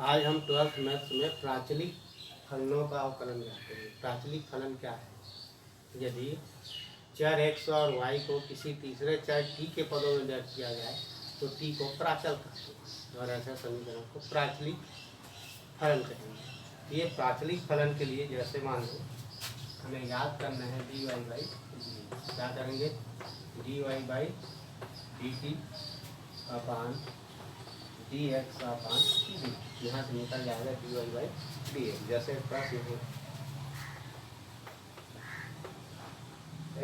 आज हम 12th maths में प्राचलिक फलनों का अवकलन करते हैं। प्राचलिक फलन क्या है? यदि चर x और y को किसी तीसरे चर t के पदों में व्यक्त किया जाए तो t को प्राचल कहते हैं और ऐसे समीकरण को प्राचलिक फलन कहेंगे। ये प्राचलिक फलन के लिए जैसे मान लो हमें याद करना है dy बाई क्या करेंगे, dy by dt upon dx upon dt, यहाँ से निकल जाएगा dy बाई dx। जैसे प्रश्न है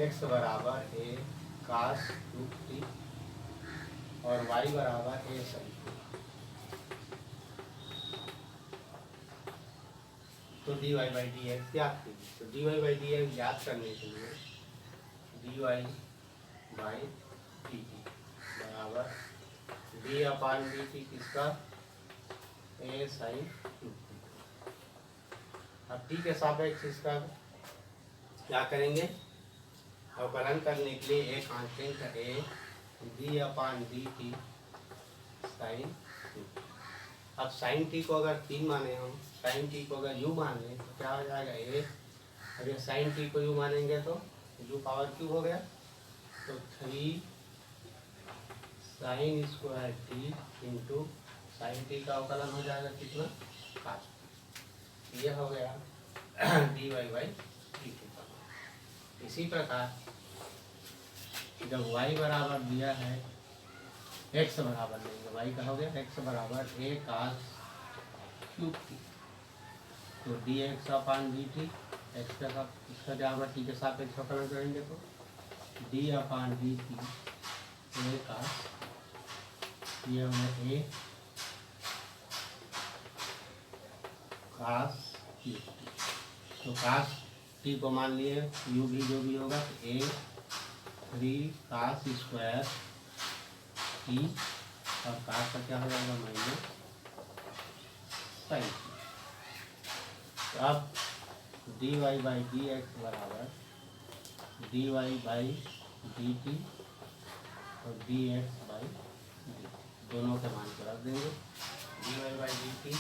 x बराबर a cos 2t और y बराबर a sin, तो dy बाई dx याद कीजिए। तो dy बाई dx याद करने के लिए dy बाई dt बराबर d अपान dt किसका, a sin 2t। अब t के सापेक्ष इसका क्या करेंगे, अवकलन करने के लिए एक constant a d upon dt sine 2। अब साइन टी को अगर 3 माने हम, साइन टी को अगर यू मान लें तो क्या हो जाएगा a, अगर साइन टी को यू मानेंगे तो यू पावर क्यू हो गया, तो 3 sine square t into sine t का अवकलन हो जाएगा कितना, कास। यह हो गया d Y by D t. इसी प्रकार जब y बराबर दिया है, x बराबर लेंगे, y का हो गया x बराबर a cos क्यूब टी, तो डी एक्स अपान डी टी एक्स के साथ इसका जहाँ टी के सापेक्ष अवकलन करेंगे तो D upon D T A cos, ये हमें a cos क्यूब टी, तो cos टी को मान लिए u भी जो भी होगा तो a 3 cos स्क्वायर टी और cos का क्या हो जाएगा माइनस साइन टी। तो अब D Y by D x बराबर D Y by D T और डी एक्स बाई डी, दोनों के मान को रख देंगे। D Y by D T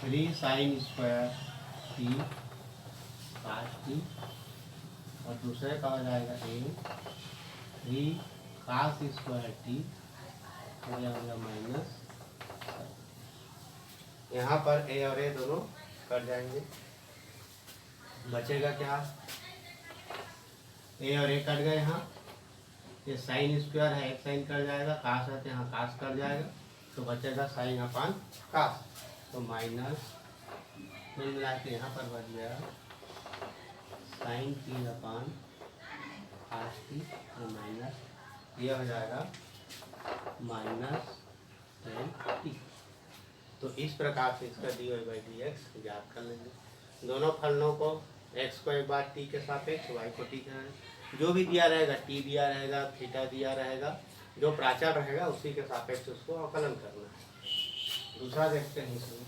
3 sine square T cos T और दूसरे का हो जाएगा a 3 कास स्क्वायर टी हो जाएगा माइनस। यहाँ पर a और a दोनों कट जाएंगे, बचेगा क्या, a और a कट गए, यहाँ ये साइन स्क्वायर है, एक साइन कट जाएगा, कास है तो यहाँ कास कट जाएगा, तो बचेगा साइन अपान कास, तो माइनस मिला के यहाँ पर बच गया साइन टी अपान कास टी और माइनस, ये हो जाएगा माइनस टेन टी। तो इस प्रकार से इसका d Y by D x याद कर लेंगे। दोनों फलनों को x को एक बार t के सापेक्ष, y को t के जो भी दिया रहेगा, t दिया रहेगा, थीटा दिया रहेगा, जो प्राचल रहेगा उसी के सापेक्ष उसको अवकलन करना है। दूसरा देखते हैं इसमें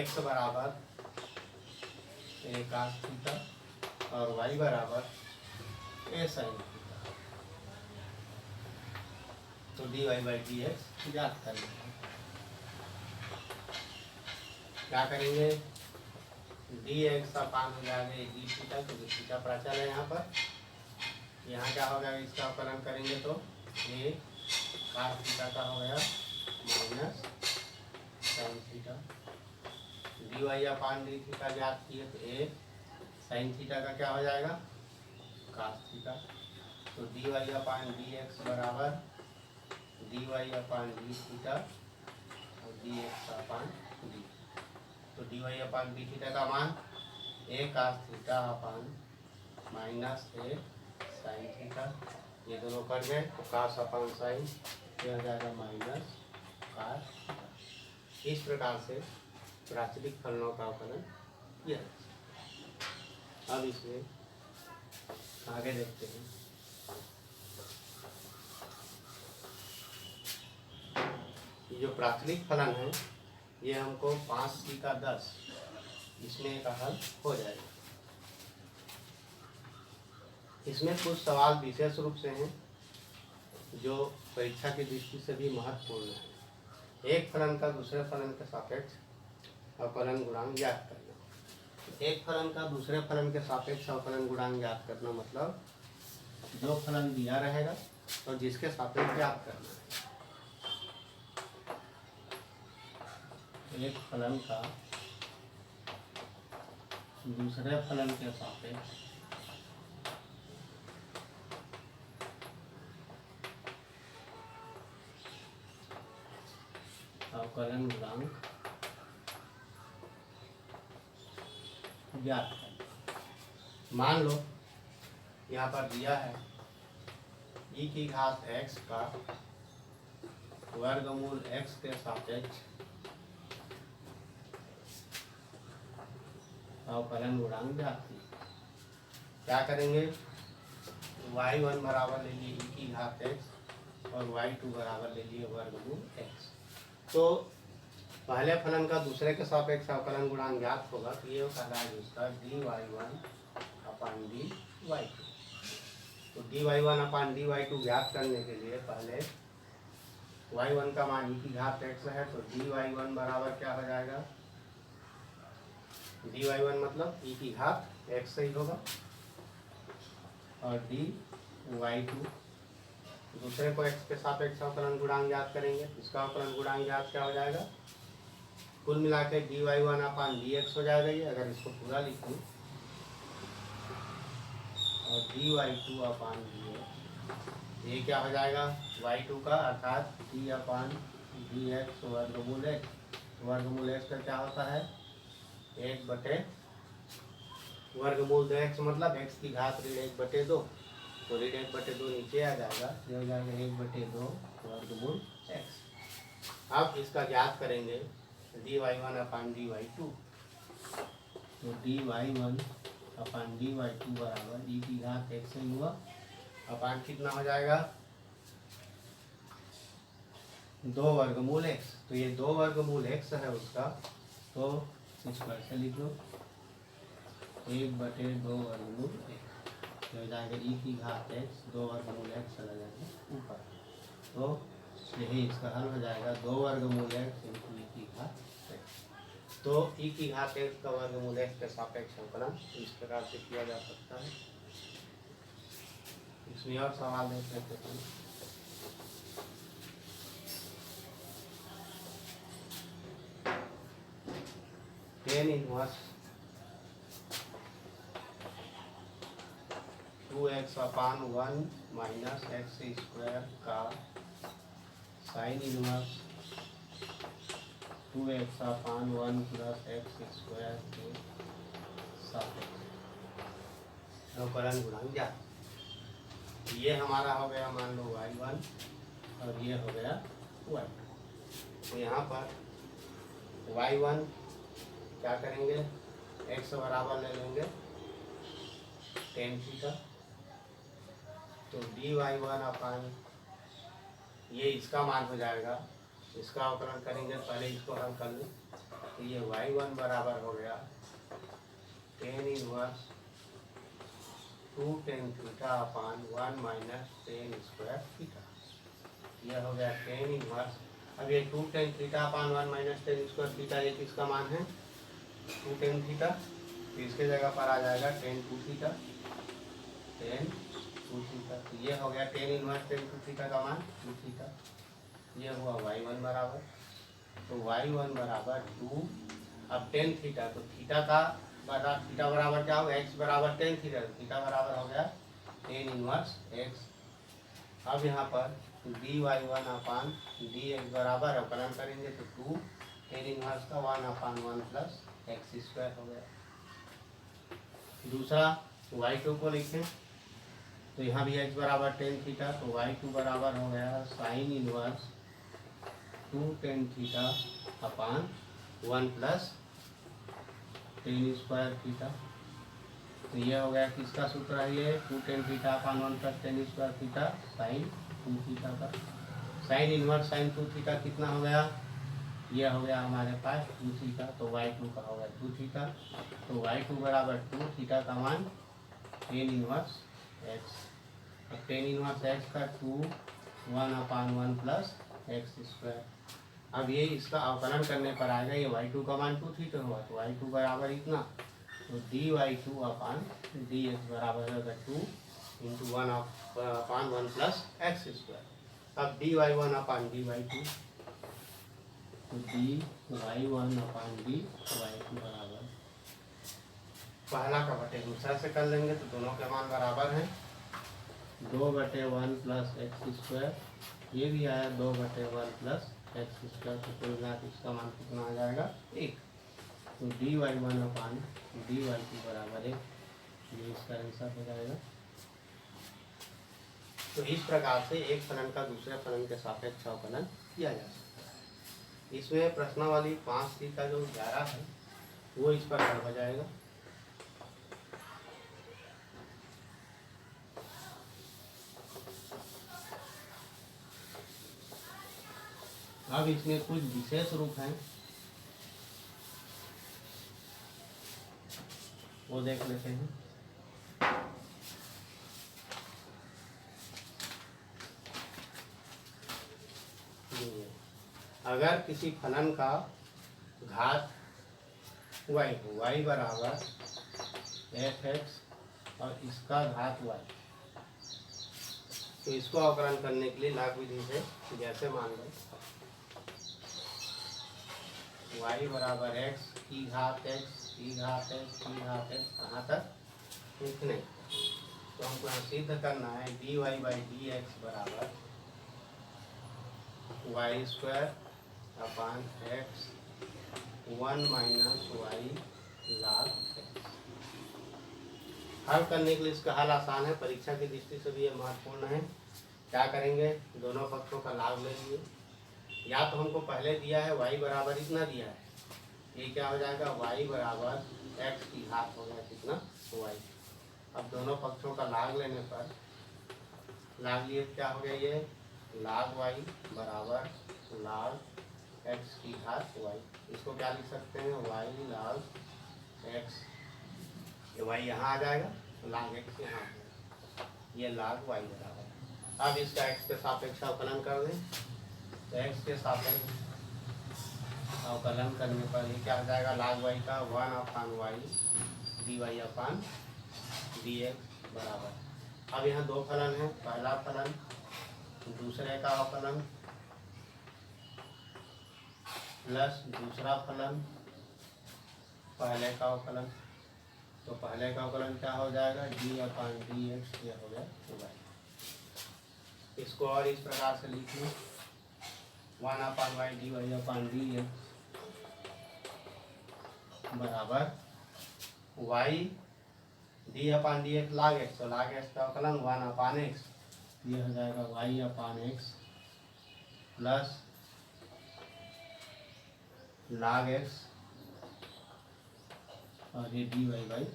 x बराबर a cos थीटा और y बराबर a sin थीटा, तो d Y by D x याद कर लेंगे। क्या करेंगे, डी एक्स अपान हो जाएगा डी थीटा, क्योंकि थीटा प्राचल है यहाँ पर। यहाँ क्या होगा, इसका अवकलन करेंगे तो a cos थीटा का हो गया minus sin theta, D Y upon D theta याद किए तो a sin थीटा का क्या हो जाएगा, cos थीटा, तो d Y upon D x बराबर D Y upon D theta और डी एक्स अपान डी, तो d Y upon D theta का मान a cos theta upon minus a sin theta, ये दोनों कर गए तो cos अपान साइन, ये हो जाएगा माइनस cos थीटा। इस प्रकार से प्राचलिक फलनों का अवकलन किया। अब इसमें आगे देखते हैं। ये जो प्राचलिक फलन है ये हमको 5c का 10 इसमें का हल हो जाएगा। इसमें कुछ सवाल विशेष रूप से हैं जो परीक्षा की दृष्टि से भी महत्वपूर्ण है। एक फलन का दूसरे फलन के सापेक्ष अवकलन गुणांक ज्ञात करना। एक फलन का दूसरे फलन के सापेक्ष अवकलन गुणांक ज्ञात करना मतलब जो फलन दिया रहेगा और जिसके सापेक्ष ज्ञात करना है। एक फलन का दूसरे फलन के सापेक्ष अवकलन गुणांक ज्ञात करना। मान लो यहाँ पर दिया है e की घात x का वर्गमूल x के सापेक्ष अवकलन गुणांक ज्ञात कीजिए। क्या करेंगे, y1 बराबर ले लिए e की घात x और y2 बराबर ले लिए वर्गमूल x। तो पहले फलन का दूसरे के सापेक्ष अवकलन गुणांक ज्ञात होगा तो ये कहलाएगा उसका dy1 अपान dy2। तो dy1 अपान dy2 ज्ञात करने के लिए पहले y1 का मान e की घात x है तो dy1 बराबर क्या हो जाएगा, dy1 मतलब e की घात x से ही होगा और dy2 दूसरे को x के सापेक्ष अवकलन गुणांक ज्ञात करेंगे। इसका अवकलन गुणांक ज्ञात क्या हो जाएगा, कुल मिला के dy1 अपान dx हो जाएगा ये, अगर इसको पूरा लिखूं और dy2 अपान dx ये क्या हो जाएगा y2 का अर्थात d अपान dx वर्गमूल x। वर्गमूल x का क्या होता है 1/, वर्गमूल 2x मतलब x की घात ऋण 1/2 तो ऋण 1/2 नीचे आ जाएगा, ये हो जाएगा 1/2 वर्गमूल x। अब इसका ज्ञात करेंगे dy1 अपान dy2 तो dy1 अपान dy2 बराबर e की घात x से हुआ अपान कितना हो जाएगा 2 वर्गमूल x। तो ये 2 वर्गमूल x है उसका, तो इसको ऐसे लिख लो 1/2 वर्गमूल x हो जाएगा e की घात x 2 वर्गमूल x चला जाएगा ऊपर। तो यही इसका हल हो जाएगा 2 वर्गमूल x इंटू e की घात x। तो e की घात x का वर्गमूल x के सापेक्ष अवकलन इस प्रकार से किया जा सकता है। इसमें और सवाल देख लेते हैं। tan इनवर्स 2x अपान 1 माइनस एक्स स्क्वायर का साइन इनवर्स 2x अपान 1 प्लस एक्स स्क्वायर के सापेक्ष अवकलन गुणांक ज्ञात। ये हमारा हो गया मान लो y1 और ये हो गया y2। तो यहाँ पर y1 क्या करेंगे, x बराबर ले लेंगे tan थीटा तो dy1 अपान ये इसका मान हो जाएगा, इसका अवकलन करेंगे पहले इसको हल कर लें तो ये y1 बराबर हो गया tan inverse 2 tan theta upon 1 minus tan square theta. यह हो गया tan इनवर्स। अब ये 2 tan theta upon 1 minus tan square theta ये किसका मान है 2 tan थीटा, तो इसके जगह पर आ जाएगा tan 2 थीटा tan 2 थीटा। तो ये हो गया tan इनवर्स tan 2 थीटा का मान 2 थीटा। ये हुआ y1 बराबर, तो y1 बराबर 2 अब tan थीटा तो थीटा का थीटा बराबर क्या होगा x बराबर tan थीटा, थीटा बराबर हो गया tan इनवर्स x। अब यहाँ पर dy1 अपान dx बराबर अवकलन करेंगे तो 2 tan इनवर्स का 1 अपान 1 प्लस एक्स स्क्वायर हो गया। दूसरा y2 को लिखें तो यहाँ भी x बराबर tan थीटा तो y2 बराबर हो गया sine inverse 2 tan theta upon 1 plus tan square theta. तो ये हो गया किसका सूत्र है ये 2 tan theta upon 1 plus tan square theta sine 2 theta का। साइन इनवर्स साइन 2 थीटा कितना हो गया, ये हो गया हमारे पास 2 थीटा तो y2 का हो गया 2 थीटा। तो y2 बराबर 2 थीटा का मान tan इनवर्स एक्स। अब टेन इनवर्स एक्स का 2 1/1 प्लस एक्स स्क्वायर। अब ये इसका अवकलन करने पर आएगा, ये y2 का मान 2 थीटा हुआ तो y2 बराबर इतना, तो dy2/dx बराबर होगा 2 इंटू 1/1 प्लस एक्स स्क्वायर। अब dy1/dy2, तो dy1/dy2 बराबर पहला का बटे दूसरा से कर लेंगे तो दोनों के मान बराबर हैं। 2/1 प्लस एक्स स्क्वायर, ये भी आया 2/1 प्लस एक्स स्क्वायर, तो कुल मिला इसका मान कितना आ जाएगा 1। तो dy1/dy2 बराबर 1, ये इसका आंसर हो जाएगा। तो इस प्रकार से एक फलन का दूसरे फलन के सापेक्ष अवकलन किया जा सकता है। इसमें प्रश्नावली 5C का जो 11 है वो इस पर हल हो जाएगा। अब इसमें कुछ विशेष रूप हैं, वो देख लेते हैं। अगर किसी फलन का घात y हो, y बराबर f(x) और इसका घात y, तो इसको अवकलन करने के लिए लाग विधि से जैसे मान लो y बराबर x की घात x की घात x की घात x, कहाँ तक इतने। तो हमको यहाँ सिद्ध करना है dy/dx बराबर y²/x 1 minus y log x। हल करने के लिए इसका हल आसान है, परीक्षा की दृष्टि से भी ये महत्वपूर्ण है। क्या करेंगे, दोनों पक्षों का लाभ लेंगे। या तो हमको पहले दिया है y बराबर इतना दिया है, ये क्या हो जाएगा y बराबर x की घात हो गया कितना y। अब दोनों पक्षों का लाग लेने पर लाग लिए क्या हो गया, ये log y बराबर log x की घात y। इसको क्या लिख सकते हैं, y log x, ये y यहाँ आ जाएगा तो log x यहाँ आ जाएगा, ये log y बराबर। अब इसका x के सापेक्ष अवकलन कर दें, तो x के सापेक्ष अवकलन करने पर ये क्या हो जाएगा, log y का 1/y dy/dx बराबर। अब यहाँ दो फलन हैं, पहला फलन दूसरे का अवकलन प्लस दूसरा फलन पहले का अवकलन। तो पहले का अवकलन क्या हो जाएगा, d/dx, ये हो गया y। इसको और इस प्रकार से लिख लो 1/y dy/dx बराबर y d/dx log x, तो log x का अवकलन 1/x, ये हो जाएगा y/x प्लस log x और ये dy/dx।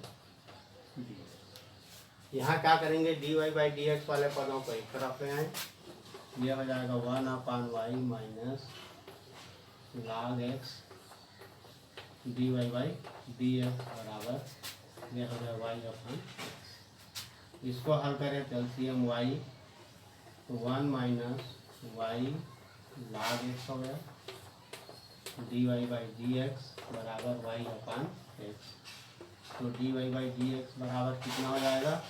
यहाँ क्या करेंगे, dy/dx वाले पदों को एक तरफ ले आए, ये हो जाएगा 1/y minus log x dy/dx बराबर, ये हो गया y/x। इसको हल करें तो LCM y, तो 1 माइनस y log x हो गया dy/dx बराबर y/x। तो dy/dx बराबर कितना हो जाएगा,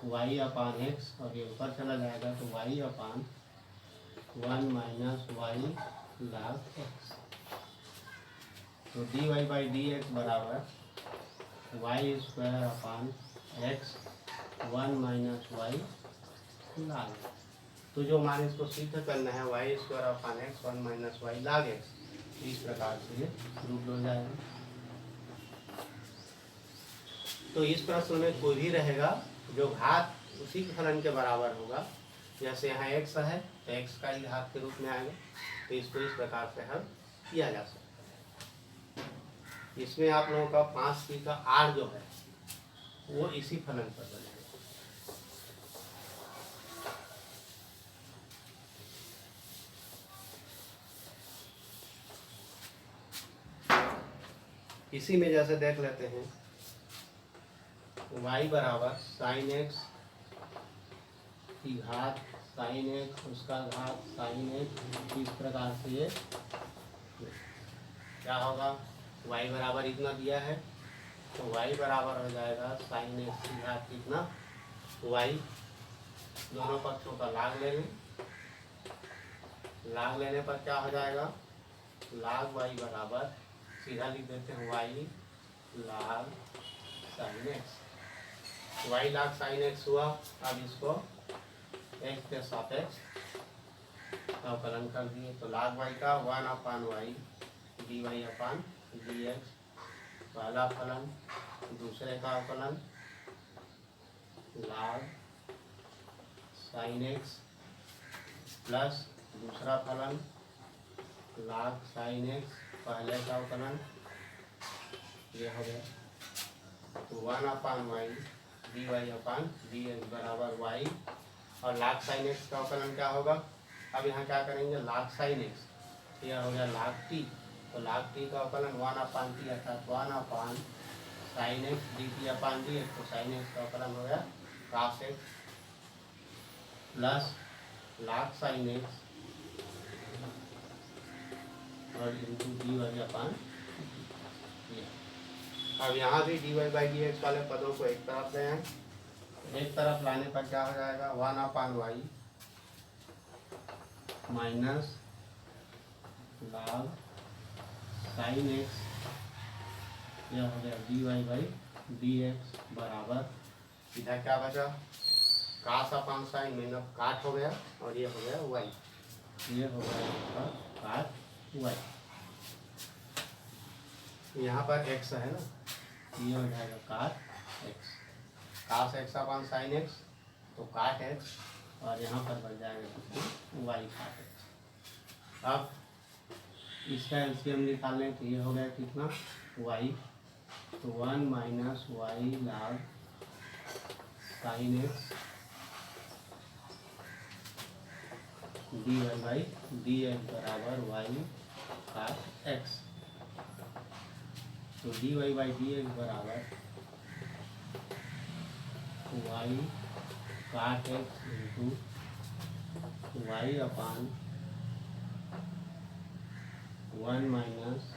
y/x, और ये ऊपर चला जाएगा तो y/1 minus y log x। तो dy/dx बराबर y²/x 1 minus y log x। तो जो मान इसको सिद्ध करना है y²/x 1 minus y log x, इस प्रकार से रूप हो जाएगा। तो इस प्रश्न में कोई भी रहेगा जो घात उसी के फलन के बराबर होगा, जैसे यहाँ x है तो x का ही घात के रूप में आएगा, तो इसको इस प्रकार से हल किया जा सकता है। इसमें आप लोगों का 5C का R जो है वो इसी फलन पर बनेगा। इसी में जैसे देख लेते हैं y बराबर sin x की घात साइन एक्स, उसका घात साइन एक्स, इस प्रकार से ये क्या होगा, y बराबर इतना दिया है तो y बराबर हो जाएगा साइन एक्स की घात कितना y, दोनों पक्षों का लाग ले लें, लाग लेने पर क्या हो जाएगा, लाग y बराबर सीधा लिख देते हैं y लाग साइन एक्स, y लाग साइन एक्स हुआ। अब इसको x के सापेक्ष अवकलन कर दिए तो लाग y का 1/y dy अपान dx, पहला फलन, दूसरे का अवकलन लाग साइन एक्स प्लस दूसरा फलन लाग साइन एक्स, पहले का अवकलन, ये हो गया तो 1/y dy अपान dx बराबर y, और लाग साइन एक्स का अवकलन क्या होगा, अब यहाँ क्या करेंगे, लाग साइन एक्स, यह हो गया लाग टी, तो लाग टी का अवकलन 1/t अर्थात 1 साइन एक्स dt अपान dx, तो साइन एक्स का अवकलन हो गया कास एक्स प्लस लाग साइन एक्स और इंटू डी वाई अपान। अब यहाँ भी dy बाई डी एक्स वाले पदों को एक तरफ ले आए, एक तरफ लाने पर क्या हो जाएगा 1/y माइनस लाग साइन एक्स, यह हो गया dy बाई डी एक्स बराबर, इधर क्या बचा कास अपान साइन में अब काट हो गया और ये हो गया y, ये हो गया काट y, यहाँ पर x है ना, ये हो जाएगा काट x, कास x अपान साइन x तो काट x, और यहाँ पर बन जाएगा y काट x। अब इसका एलसीएम निकाल लें तो ये हो गया कितना y, तो 1 minus y log sine x d one by D x बराबर वाई काट एक्स, तो d Y by D x बराबर y cot x into y upon 1 minus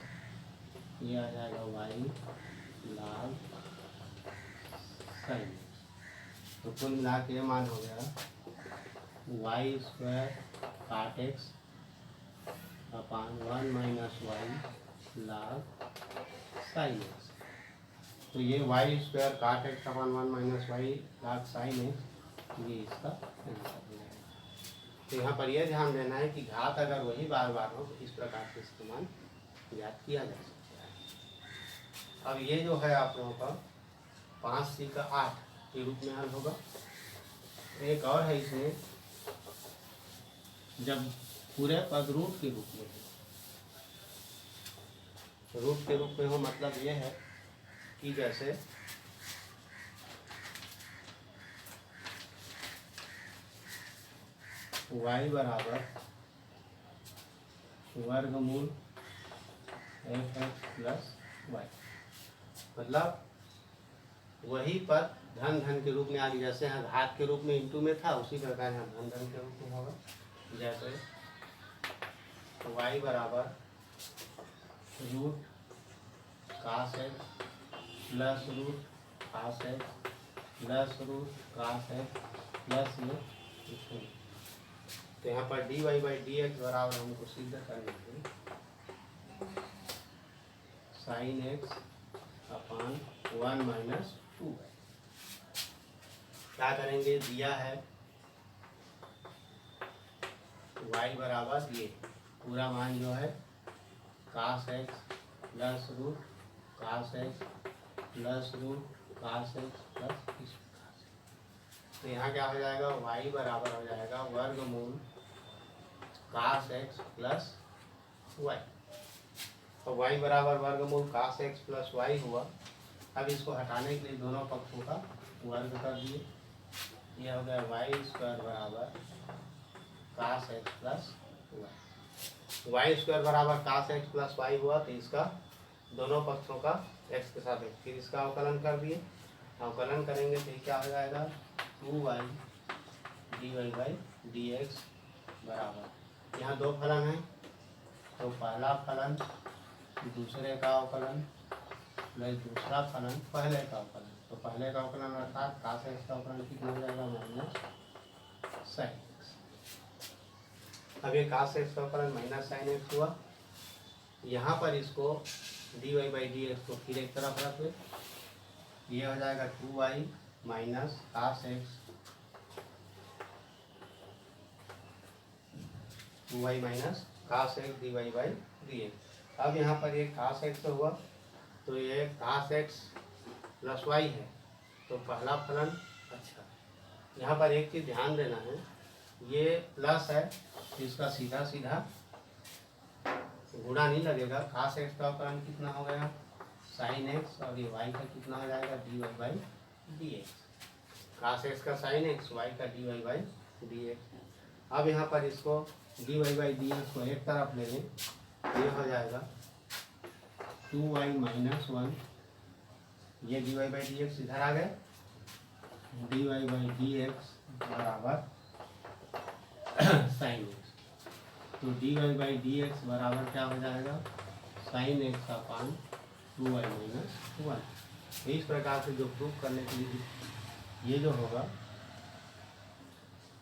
ये आ जाएगा वाई लाग साइन, तो कुल मिला के मान हो गया वाई स्क्वायर काट एक्स अपान 1 minus y log sine x, तो ये वाई स्क्वायर काट एक्स अपान 1 minus y log sine x, ये इसका आंसर हो जाएगा। तो यहाँ पर यह ध्यान देना है कि घात अगर वही बार बार हो तो इस प्रकार से इस्तेमाल ज्ञात किया जा सकता है। अब ये जो है आप लोगों का 5c का 8 के रूप में हल होगा। एक और है इसमें, जब पूरे पद रूट के रूप में हो, रूट के रूप में हो मतलब ये है कि जैसे y बराबर वर्गमूल एफ एक्स प्लस वाई, मतलब वही पद धन धन के रूप में आ गया, जैसे यहाँ घात के रूप में इंटू में था उसी प्रकार यहाँ धन धन के रूप में होगा। जैसे y बराबर रूट कास एक्स प्लस रूट कास एक्स प्लस रूट कास एक्स प्लस ये, तो यहाँ पर dy बाई डी एक्स बराबर हमको सिद्ध करना है साइन एक्स अपान 1 माइनस 2। क्या करेंगे, दिया है y बराबर ये पूरा मान जो है कास एक्स प्लस रूट कास एक्स प्लस रूट कास एक्स प्लस इस प्रकार से, तो यहाँ क्या हो जाएगा y बराबर हो जाएगा वर्गमूल कास एक्स प्लस वाई, तो y बराबर वर्गमूल कास एक्स प्लस वाई हुआ। अब इसको हटाने के लिए दोनों पक्षों का वर्ग कर दिए, यह हो गया वाई स्क्वायर बराबर cos X plus Y, Y square बराबर कास एक्स प्लस वाई हुआ, तो इसका दोनों पक्षों का x के साथ फिर इसका अवकलन कर दिए, अवकलन करेंगे तो क्या हो जाएगा 2y d Y by D x बराबर, यहाँ दो फलन हैं तो पहला फलन दूसरे का अवकलन प्लस दूसरा फलन पहले का अवकलन, तो पहले का अवकलन अर्थात cos x का अवकलन कितना हो जाएगा माइनस साइन एक्स। अब ये cos x का अवकलन माइनस साइन एक्स हुआ, यहाँ पर इसको d Y by D x को फिर एक तरफ रख ले, ये हो जाएगा 2y minus cos x, 2y minus cos x d Y by D x. अब यहाँ पर ये cos x हुआ तो ये cos x प्लस वाई है, तो पहला फलन, अच्छा यहाँ पर एक चीज़ ध्यान देना है, ये प्लस है इसका सीधा सीधा गुणा नहीं लगेगा। cos x का अवकलन कितना हो गया साइन x, और ये y का कितना हो जाएगा d Y by D x. cos x का साइन x, y का d Y by D x. अब यहाँ पर इसको d Y by D x को एक तरफ ले लें, ये हो जाएगा 2y माइनस 1, ये d Y by D x इधर आ गए, d Y by D x बराबर साइन एक्स, तो d Y by D x बराबर क्या हो जाएगा साइन एक्स अपान 2y माइनस 1। इस प्रकार से जो प्रूफ करने के लिए ये जो होगा,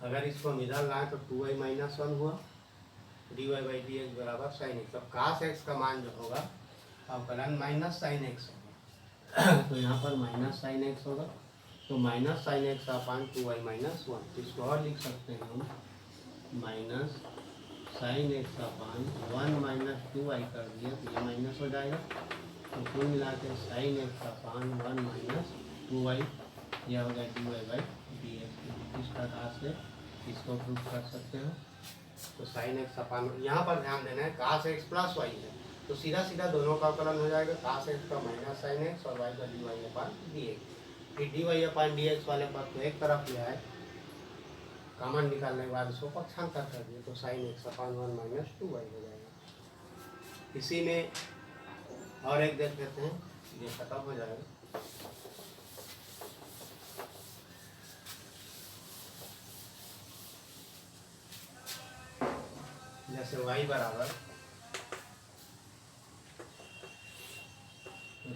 अगर इसको मिडल लाए तो 2y माइनस 1 हुआ, d Y by D x बराबर साइन एक्स। अब cos x का मान जो होगा अवकलन माइनस साइन एक्स होगा, तो यहाँ पर माइनस साइन एक्स होगा, तो माइनस साइन एक्स अपान 2y माइनस 1, इसको और लिख सकते हैं हम माइनस साइन एक्स अपान 1 माइनस 2y कर दिया तो ये माइनस हो जाएगा, तो कुल मिला के साइन एक्स अपान 1 माइनस 2y, यह होगा d Y by D x. इस प्रकार से इसको प्रूफ कर सकते हो। तो साइन एक्स अपान, यहाँ पर ध्यान देना है cos x प्लस वाई है, तो सीधा सीधा दोनों का अवकलन हो जाएगा, cos x का माइनस साइन एक्स और y का d Y upon D x. फिर D Y upon D x वाले पद को एक तरफ लिया है, कॉमन निकालने के बाद इसको पक्षांतर कर दिए तो साइन एक्स अपान 1 माइनस 2y हो जाएगा। इसी में और एक देख लेते हैं, ये खत्म हो जाएगा। जैसे y बराबर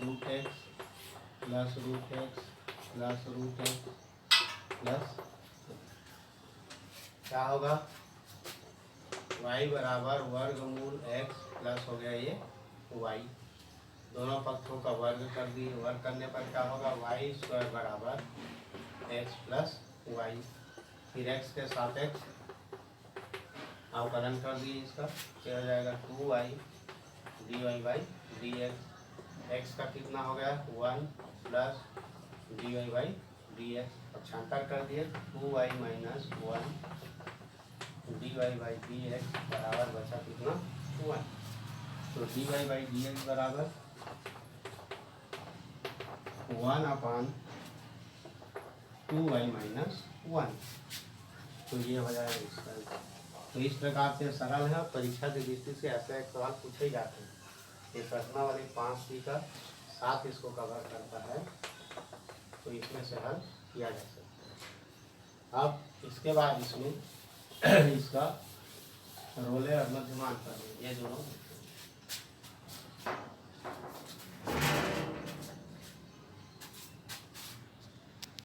root x plus root x plus root x plus, क्या होगा y बराबर वर्गमूल x प्लस हो गया ये y, दोनों पक्षों का वर्ग कर दिए, वर्ग करने पर क्या होगा y स्क्वायर बराबर x प्लस वाई, फिर x के सापेक्ष अवकलन कर दिए, इसका क्या हो जाएगा 2y d Y by D x. X का कितना हो गया 1 plus d Y by D x, पक्षांतर कर दिए 2y minus 1 d Y by D x बराबर बचा कितना 1, तो d Y by D x बराबर 1 अपान 2y माइनस 1, तो ये हो जाएगा इसका। तो इस प्रकार से सरल है, परीक्षा की दृष्टि से ऐसे एक सवाल पूछे ही जाते हैं। ये प्रश्न वाले 5 का 7 इसको कवर करता है, तो इसमें से हल किया जा सकता है। अब इसके बाद इसमें इसका रोले और मध्यमान कर ये दोनों